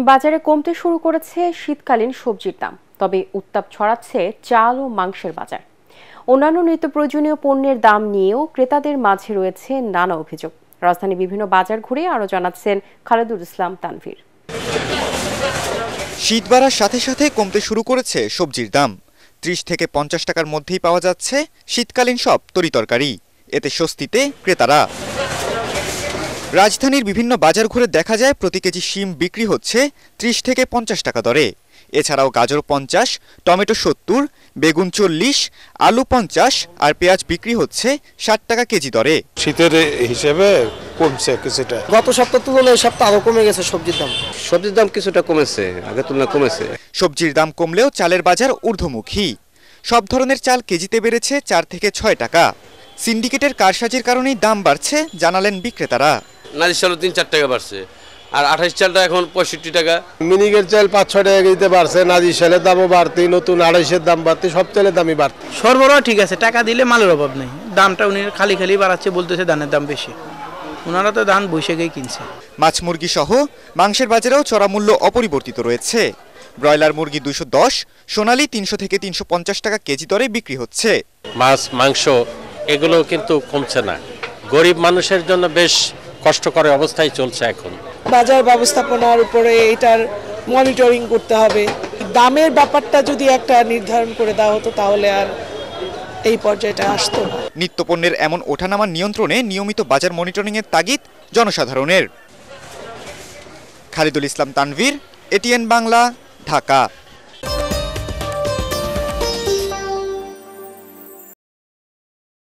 বাজারে কমতে শুরু করেছে শীতকালীন সবজির দাম, তবে উত্তাপ ছড়াচ্ছে চাল ও মাংসের বাজার। অন্যান্য নিত্য প্রয়োজনীয় পণ্যের দাম নিয়েও ক্রেতাদের মাঝে রয়েছে নানা অভিযোগ। রাজধানী বিভিন্ন বাজার ঘুরে আরো জানাচ্ছেন খালেদুল ইসলাম তানভীর। শীত বাড়ার সাথে সাথে কমতে শুরু করেছে সবজির দাম। ৩০ থেকে ৫০ টাকার মধ্যেই পাওয়া যাচ্ছে শীতকালীন সব তরিতরকারি। এতে স্বস্তিতে ক্রেতারা। রাজধানীর বিভিন্ন বাজার ঘুরে দেখা যায় প্রতি কেজি শিম বিক্রি হচ্ছে ৩০ থেকে ৫০ টাকা দরে। এছাড়াও গাজর ৫০, টমেটো ৭০, বেগুন ৪০, আলু ৫০ আর পেঁয়াজ বিক্রি হচ্ছে ৬০ টাকা কেজি দরে। শীতের হিসেবে কমছে কিছুটা। গত সপ্তাহ তুলনায় এই সপ্তাহ আরো কমে গেছে সবজির দাম। সবজির দাম কিছুটা কমেছে, আগের তুলনায় কমেছে। সবজির দাম কমলেও চালের বাজার ঊর্ধ্বমুখী। সব ধরনের চাল কেজিতে বেড়েছে ৪ থেকে ৬ টাকা। সিন্ডিকেটের কারসাজির কারণেই দাম বাড়ছে জানালেন বিক্রেতারা। নাজির চালও ৩-৪ টাকা বাড়ছে, আর ২৮ চালটা এখন ৬৫ টাকা। মিনিকের চাল ৫-৬ টাকা কেজিতে বাড়ছে, নাজির চালের দামও বাড়তি, নতুন ২৮-এর দাম বাড়তি, সব চালের দামই বাড়তি। সরবরাহ ঠিক আছে, টাকা দিলে মালের অভাব নেই। দামটা উনি খালি খালি বাড়াচ্ছে, বলতেছে ধানের দাম বেশি। ওনারা তো ধান বৈশাখেই কিনছে। মাছ মুরগি সহ মাংসের বাজারেও চড়া মূল্য অপরিবর্তিত রয়েছে। ব্রয়লার মুরগি ২১০, সোনালী ৩০০ থেকে ৩৫০ টাকা কেজি দরে বিক্রি হচ্ছে। মাছ মাংস এগুলো কিন্তু কমছে না। গরিব মানুষের জন্য বেশ কষ্টকর অবস্থায় চলছে এখন। বাজার ব্যবস্থাপনার উপরে এটার মনিটরিং করতে হবে। দামের ব্যাপারটা যদি একটা নির্ধারণ করে দেওয়া হতো তাহলে আর এই পর্যায়টা আসতো না। নিত্যপণ্যের এমন ওঠানামার নিয়ন্ত্রণে নিয়মিত বাজার মনিটরিংয়ের তাগিদ জনসাধারণের। খালেদুল ইসলাম তানভীর, এটিএন বাংলা, ঢাকা।